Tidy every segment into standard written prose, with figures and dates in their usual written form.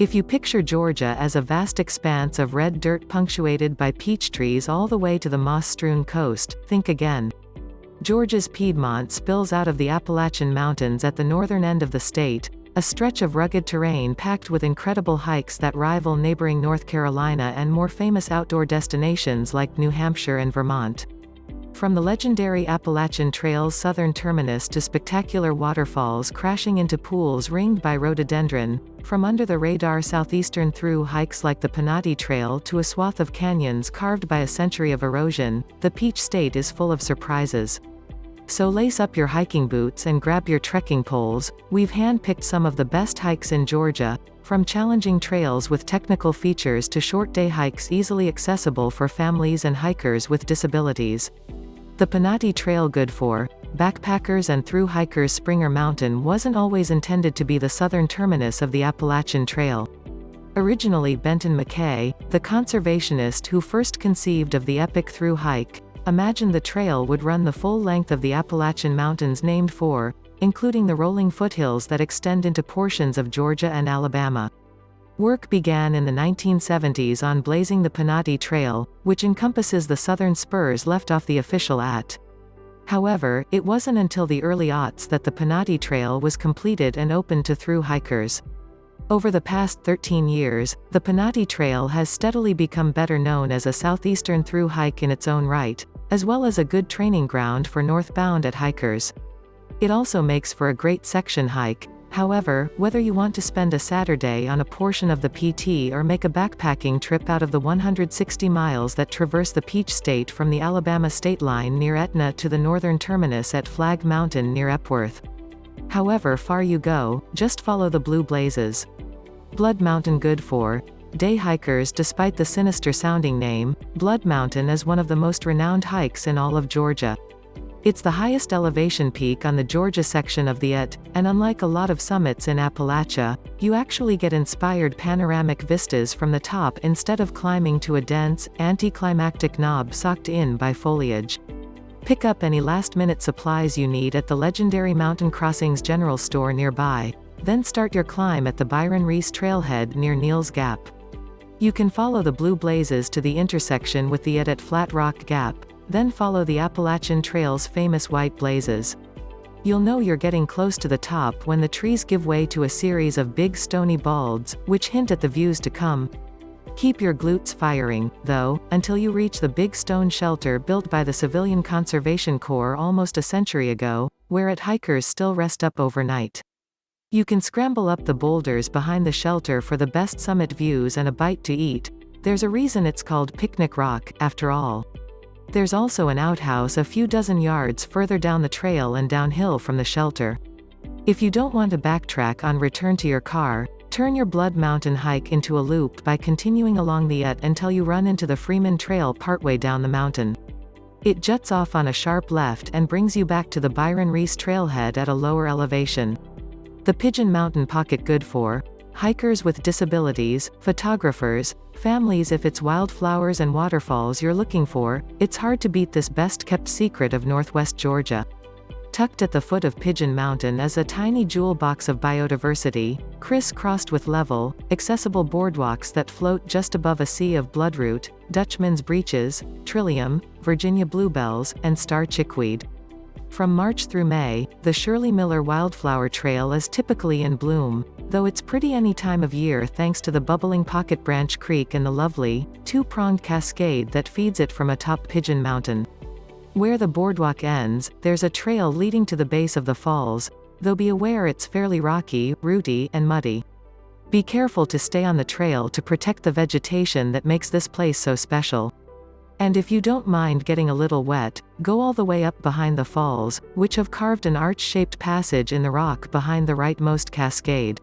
If you picture Georgia as a vast expanse of red dirt punctuated by peach trees all the way to the moss-strewn coast, think again. Georgia's Piedmont spills out of the Appalachian Mountains at the northern end of the state, a stretch of rugged terrain packed with incredible hikes that rival neighboring North Carolina and more famous outdoor destinations like New Hampshire and Vermont. From the legendary Appalachian Trail's southern terminus to spectacular waterfalls crashing into pools ringed by rhododendron, from under-the-radar southeastern through hikes like the Pinati Trail to a swath of canyons carved by a century of erosion, the Peach State is full of surprises. So lace up your hiking boots and grab your trekking poles. We've hand-picked some of the best hikes in Georgia, from challenging trails with technical features to short-day hikes easily accessible for families and hikers with disabilities. The Pinati Trail, good for backpackers and thru hikers. Springer Mountain wasn't always intended to be the southern terminus of the Appalachian Trail. Originally Benton MacKay, the conservationist who first conceived of the epic thru hike, imagined the trail would run the full length of the Appalachian Mountains named for, including the rolling foothills that extend into portions of Georgia and Alabama. Work began in the 1970s on blazing the Pinati Trail, which encompasses the southern spurs left off the official AT. However, it wasn't until the early aughts that the Pinati Trail was completed and opened to thru hikers. Over the past 13 years, the Pinati Trail has steadily become better known as a southeastern thru hike in its own right, as well as a good training ground for northbound AT hikers. It also makes for a great section hike. However, whether you want to spend a Saturday on a portion of the PT or make a backpacking trip out of the 160 miles that traverse the Peach State from the Alabama state line near Etna to the northern terminus at Flag Mountain near Epworth. However far you go, just follow the blue blazes. Blood Mountain, good for day hikers. Despite the sinister-sounding name, Blood Mountain is one of the most renowned hikes in all of Georgia. It's the highest elevation peak on the Georgia section of the AT, and unlike a lot of summits in Appalachia, you actually get inspired panoramic vistas from the top instead of climbing to a dense, anticlimactic knob socked in by foliage. Pick up any last-minute supplies you need at the legendary Mountain Crossings General Store nearby, then start your climb at the Byron Reese Trailhead near Neal's Gap. You can follow the blue blazes to the intersection with the AT at Flat Rock Gap, then follow the Appalachian Trail's famous white blazes. You'll know you're getting close to the top when the trees give way to a series of big stony balds, which hint at the views to come. Keep your glutes firing, though, until you reach the big stone shelter built by the Civilian Conservation Corps almost a century ago, where AT hikers still rest up overnight. You can scramble up the boulders behind the shelter for the best summit views and a bite to eat. There's a reason it's called Picnic Rock, after all. There's also an outhouse a few dozen yards further down the trail and downhill from the shelter. If you don't want to backtrack on return to your car, turn your Blood Mountain hike into a loop by continuing along the AT until you run into the Freeman Trail partway down the mountain. It juts off on a sharp left and brings you back to the Byron Reese Trailhead at a lower elevation. The Pigeon Mountain Pocket, good for hikers with disabilities, photographers, families. If it's wildflowers and waterfalls you're looking for, it's hard to beat this best-kept secret of Northwest Georgia. Tucked at the foot of Pigeon Mountain is a tiny jewel box of biodiversity, criss-crossed with level, accessible boardwalks that float just above a sea of bloodroot, Dutchman's breeches, trillium, Virginia bluebells, and star chickweed. From March through May, the Shirley Miller Wildflower Trail is typically in bloom, though it's pretty any time of year thanks to the bubbling Pocket Branch Creek and the lovely, two-pronged cascade that feeds it from atop Pigeon Mountain. Where the boardwalk ends, there's a trail leading to the base of the falls, though be aware it's fairly rocky, rooty, and muddy. Be careful to stay on the trail to protect the vegetation that makes this place so special. And if you don't mind getting a little wet, go all the way up behind the falls, which have carved an arch-shaped passage in the rock behind the rightmost cascade.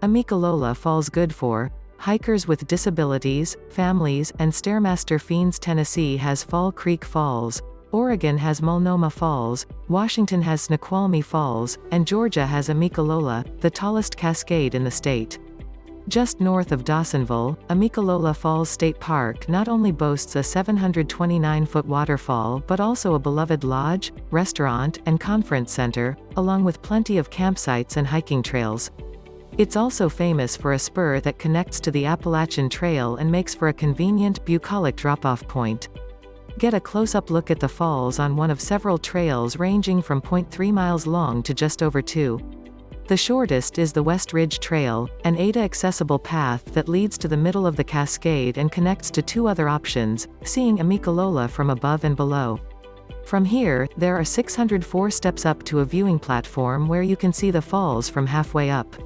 Amicalola Falls, good for hikers with disabilities, families, and Stairmaster fiends. Tennessee has Fall Creek Falls, Oregon has Multnomah Falls, Washington has Snoqualmie Falls, and Georgia has Amicalola, the tallest cascade in the state. Just north of Dawsonville, Amicalola Falls State Park not only boasts a 729-foot waterfall but also a beloved lodge, restaurant, and conference center, along with plenty of campsites and hiking trails. It's also famous for a spur that connects to the Appalachian Trail and makes for a convenient, bucolic drop-off point. Get a close-up look at the falls on one of several trails ranging from 0.3 miles long to just over 2. The shortest is the West Ridge Trail, an ADA-accessible path that leads to the middle of the Cascade and connects to 2 other options, seeing Amicalola from above and below. From here, there are 604 steps up to a viewing platform where you can see the falls from halfway up.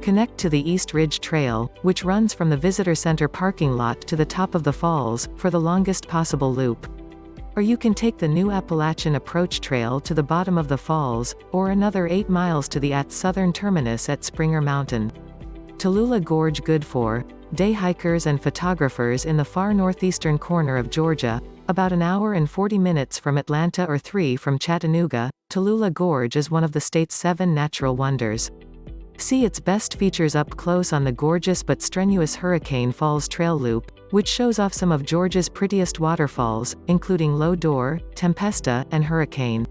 Connect to the East Ridge Trail, which runs from the Visitor Center parking lot to the top of the falls, for the longest possible loop. Or you can take the new Appalachian Approach Trail to the bottom of the falls, or another 8 miles to the southern terminus at Springer Mountain. Tallulah Gorge, good for day hikers and photographers in the far northeastern corner of Georgia. About an hour and 40 minutes from Atlanta or 3 from Chattanooga, Tallulah Gorge is one of the state's 7 natural wonders. See its best features up close on the gorgeous but strenuous Hurricane Falls Trail Loop, which shows off some of Georgia's prettiest waterfalls, including Low Door, Tempesta, and Hurricane.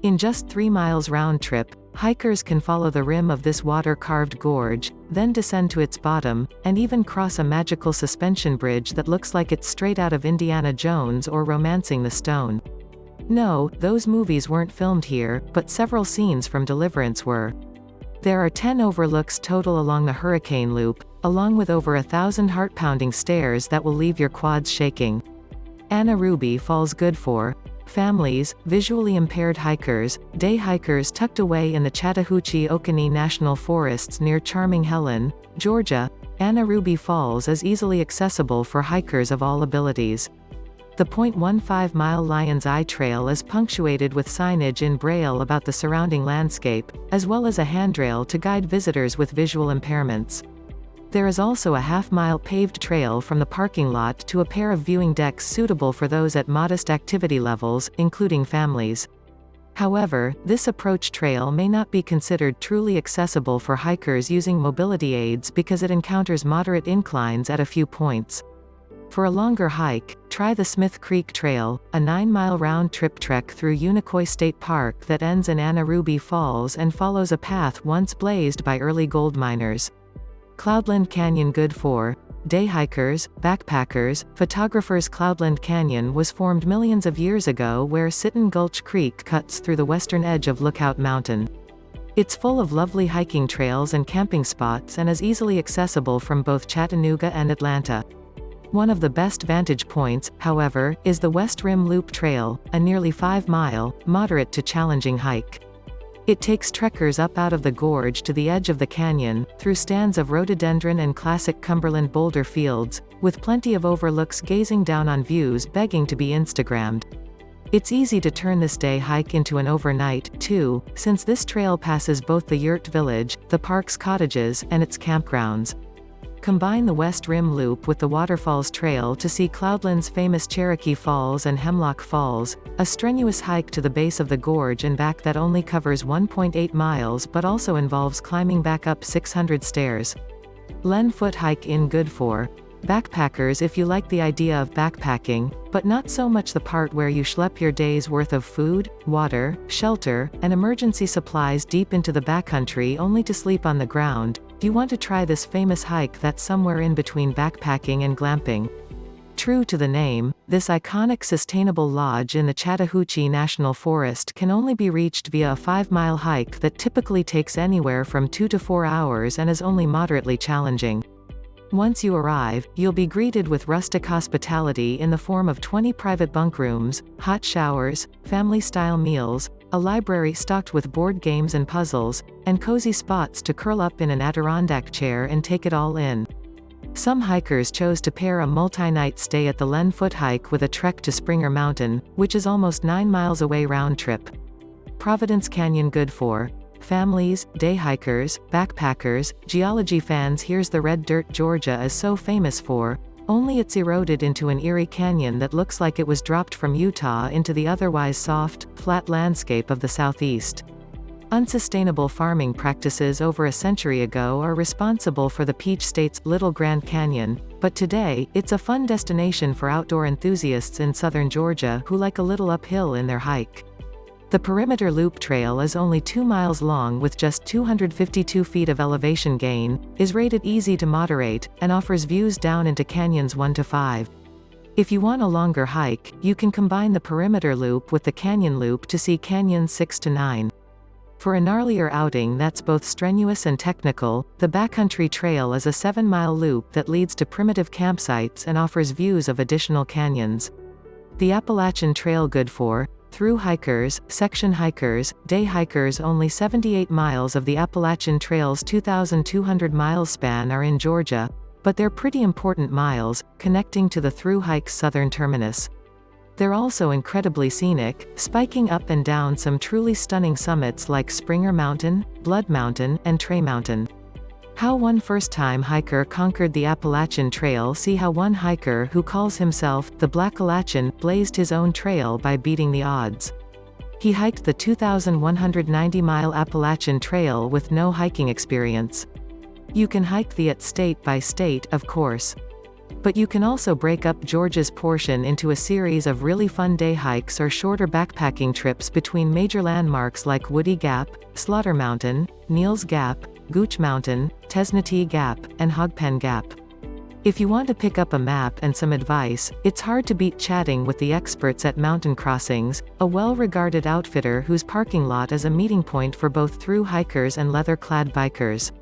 In just 3 miles round trip, hikers can follow the rim of this water-carved gorge, then descend to its bottom, and even cross a magical suspension bridge that looks like it's straight out of Indiana Jones or Romancing the Stone. No, those movies weren't filmed here, but several scenes from Deliverance were. There are 10 overlooks total along the Hurricane Loop, along with over 1,000 heart-pounding stairs that will leave your quads shaking. Anna Ruby Falls, good for families, visually impaired hikers, day hikers tucked away in the Chattahoochee-Oconee National Forests near charming Helen, Georgia. Anna Ruby Falls is easily accessible for hikers of all abilities. The 0.15-mile Lion's Eye Trail is punctuated with signage in Braille about the surrounding landscape, as well as a handrail to guide visitors with visual impairments. There is also a half-mile paved trail from the parking lot to a pair of viewing decks suitable for those at modest activity levels, including families. However, this approach trail may not be considered truly accessible for hikers using mobility aids because it encounters moderate inclines at a few points. For a longer hike, try the Smith Creek Trail, a 9-mile round-trip trek through Unicoi State Park that ends in Anna Ruby Falls and follows a path once blazed by early gold miners. Cloudland Canyon, good for day hikers, backpackers, photographers. Cloudland Canyon was formed millions of years ago where Sitten Gulch Creek cuts through the western edge of Lookout Mountain. It's full of lovely hiking trails and camping spots and is easily accessible from both Chattanooga and Atlanta. One of the best vantage points, however, is the West Rim Loop Trail, a nearly 5-mile, moderate to challenging hike. It takes trekkers up out of the gorge to the edge of the canyon, through stands of rhododendron and classic Cumberland boulder fields, with plenty of overlooks gazing down on views begging to be Instagrammed. It's easy to turn this day hike into an overnight, too, since this trail passes both the Yurt Village, the park's cottages, and its campgrounds. Combine the West Rim Loop with the Waterfalls Trail to see Cloudland's famous Cherokee Falls and Hemlock Falls, a strenuous hike to the base of the gorge and back that only covers 1.8 miles but also involves climbing back up 600 stairs. Len Foot Hike in, good for backpackers if you like the idea of backpacking, but not so much the part where you schlep your day's worth of food, water, shelter, and emergency supplies deep into the backcountry only to sleep on the ground. You want to try this famous hike that's somewhere in between backpacking and glamping. True to the name, this iconic sustainable lodge in the Chattahoochee National Forest can only be reached via a 5-mile hike that typically takes anywhere from 2 to 4 hours and is only moderately challenging. Once you arrive, you'll be greeted with rustic hospitality in the form of 20 private bunk rooms, hot showers, family-style meals, a library stocked with board games and puzzles, and cozy spots to curl up in an Adirondack chair and take it all in. Some hikers chose to pair a multi-night stay at the Len Foot Hike with a trek to Springer Mountain, which is almost 9 miles away round trip. Providence Canyon, good for families, day hikers, backpackers, geology fans. Here's the red dirt Georgia is so famous for, only it's eroded into an eerie canyon that looks like it was dropped from Utah into the otherwise soft, flat landscape of the southeast. Unsustainable farming practices over a century ago are responsible for the Peach State's Little Grand Canyon, but today, it's a fun destination for outdoor enthusiasts in southern Georgia who like a little uphill in their hike. The Perimeter Loop Trail is only 2 miles long with just 252 feet of elevation gain, is rated easy to moderate, and offers views down into canyons 1 to 5. If you want a longer hike, you can combine the Perimeter Loop with the Canyon Loop to see canyons 6 to 9. For a gnarlier outing that's both strenuous and technical, the Backcountry Trail is a 7-mile loop that leads to primitive campsites and offers views of additional canyons. The Appalachian Trail good for through hikers, section hikers, day hikers. Only 78 miles of the Appalachian Trail's 2,200 miles span are in Georgia, but they're pretty important miles, connecting to the through hike's southern terminus. They're also incredibly scenic, spiking up and down some truly stunning summits like Springer Mountain, Blood Mountain, and Trey Mountain. How one first-time hiker conquered the Appalachian Trail. See how one hiker who calls himself the Blackalachian blazed his own trail by beating the odds. He hiked the 2,190-mile Appalachian Trail with no hiking experience. You can hike the at state by state, of course. But you can also break up Georgia's portion into a series of really fun day hikes or shorter backpacking trips between major landmarks like Woody Gap, Slaughter Mountain, Neal's Gap, Gooch Mountain, Tesnatee Gap, and Hogpen Gap. If you want to pick up a map and some advice, it's hard to beat chatting with the experts at Mountain Crossings, a well-regarded outfitter whose parking lot is a meeting point for both through hikers and leather-clad bikers.